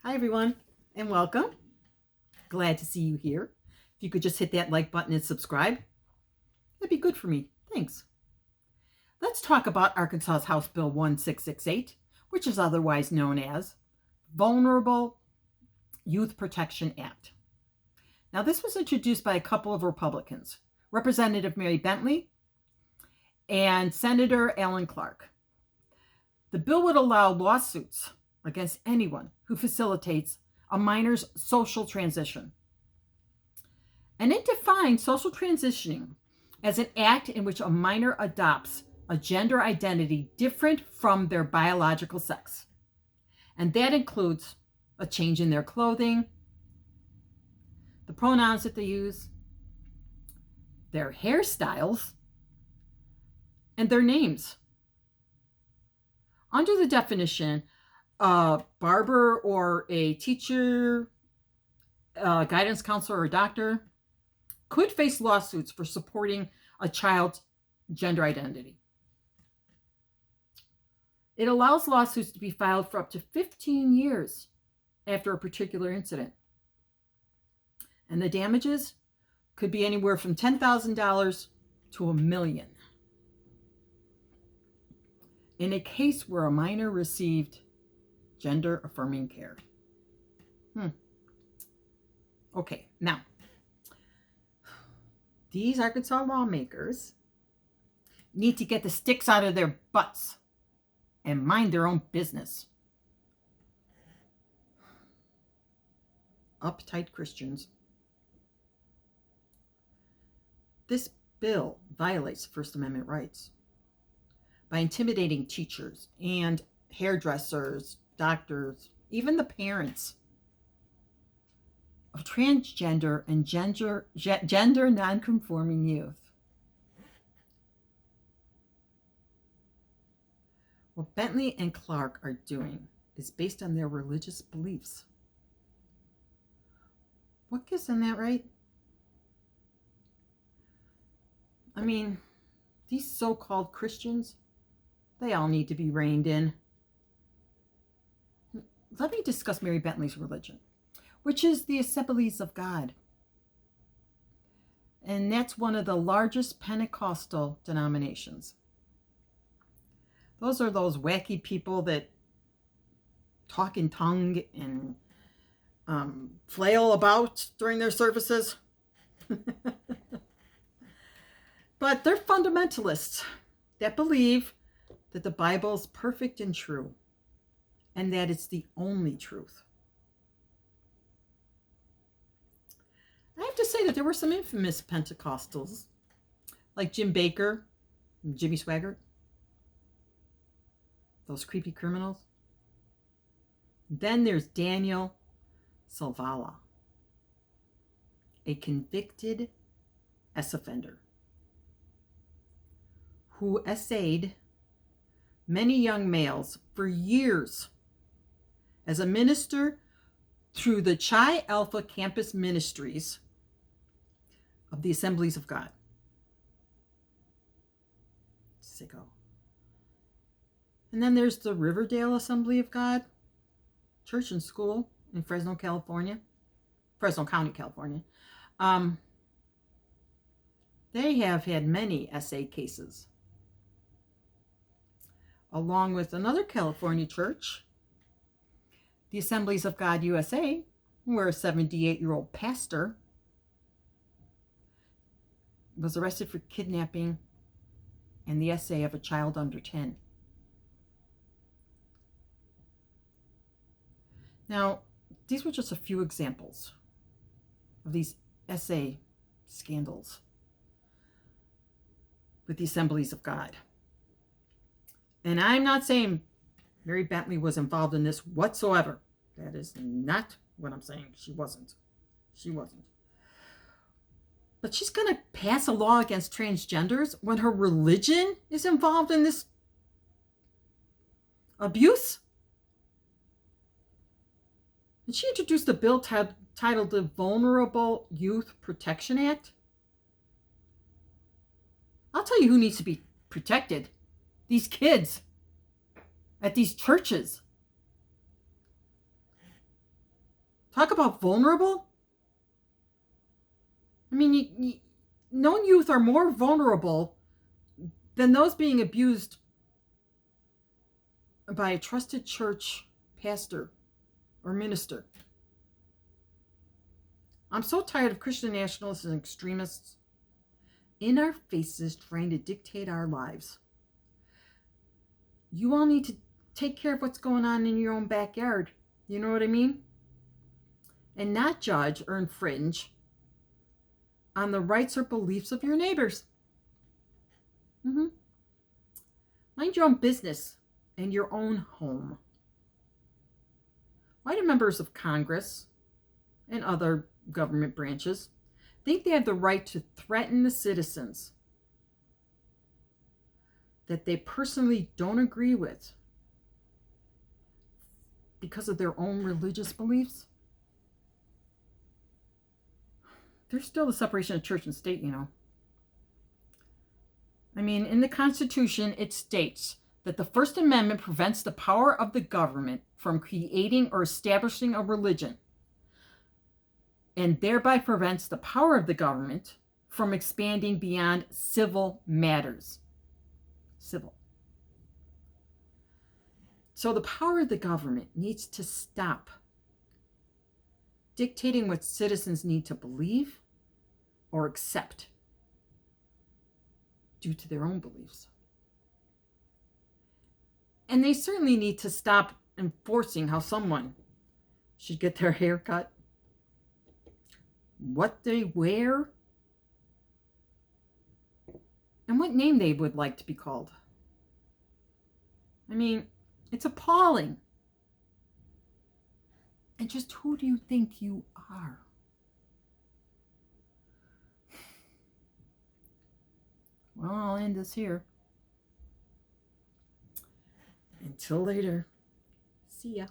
Hi, everyone, and welcome. Glad to see you here. If you could just hit that like button and subscribe, that'd be good for me. Thanks. Let's talk about Arkansas's House Bill 1668, which is otherwise known as Vulnerable Youth Protection Act. Now, this was introduced by a couple of Republicans, Representative Mary Bentley and Senator Alan Clark. The bill would allow lawsuits against anyone who facilitates a minor's social transition. And it defines social transitioning as an act in which a minor adopts a gender identity different from their biological sex. And that includes a change in their clothing, the pronouns that they use, their hairstyles, and their names. Under the definition, a barber or a teacher, a guidance counselor or a doctor could face lawsuits for supporting a child's gender identity. It allows lawsuits to be filed for up to 15 years after a particular incident. And the damages could be anywhere from $10,000 to $1 million. In a case where a minor received gender-affirming care. Okay, now, these Arkansas lawmakers need to get the sticks out of their butts and mind their own business. Uptight Christians. This bill violates First Amendment rights by intimidating teachers and hairdressers, doctors, even the parents of transgender and gender nonconforming youth. What Bentley and Clark are doing is based on their religious beliefs. What gives them that right? I mean, these so-called Christians, they all need to be reined in. Let me discuss Mary Bentley's religion, which is the Assemblies of God. And that's one of the largest Pentecostal denominations. Those are those wacky people that talk in tongue and flail about during their services. But they're fundamentalists that believe that the Bible is perfect and true, and that it's the only truth. I have to say that there were some infamous Pentecostals, like Jim Baker and Jimmy Swaggart, those creepy criminals. Then there's Daniel Salvala, a convicted ex-offender who essayed many young males for years as a minister through the Chi Alpha campus ministries of the Assemblies of God. Sicko. And then there's the Riverdale Assembly of God Church and School in Fresno, County, California. They have had many SA cases, along with another California church, the Assemblies of God USA, where a 78-year-old pastor was arrested for kidnapping and the SA of a child under 10. Now, these were just a few examples of these SA scandals with the Assemblies of God. And I'm not saying Mary Bentley was involved in this whatsoever. That is not what I'm saying. She wasn't. But she's going to pass a law against transgenders when her religion is involved in this abuse? And she introduced a bill titled the Vulnerable Youth Protection Act. I'll tell you who needs to be protected. These kids at these churches. Talk about vulnerable. I mean, known youth are more vulnerable than those being abused by a trusted church pastor or minister. I'm so tired of Christian nationalists and extremists in our faces trying to dictate our lives. You all need to take care of what's going on in your own backyard. You know what I mean? And not judge or infringe on the rights or beliefs of your neighbors. Mind your own business and your own home. Why do members of Congress and other government branches think they have the right to threaten the citizens that they personally don't agree with because of their own religious beliefs? There's still the separation of church and state, you know. I mean, in the Constitution, it states that the First Amendment prevents the power of the government from creating or establishing a religion, and thereby prevents the power of the government from expanding beyond civil matters. Civil. So the power of the government needs to stop dictating what citizens need to believe or accept due to their own beliefs. And they certainly need to stop enforcing how someone should get their hair cut, what they wear, and what name they would like to be called. I mean, it's appalling. And just who do you think you are? Well, I'll end this here. Until later. See ya.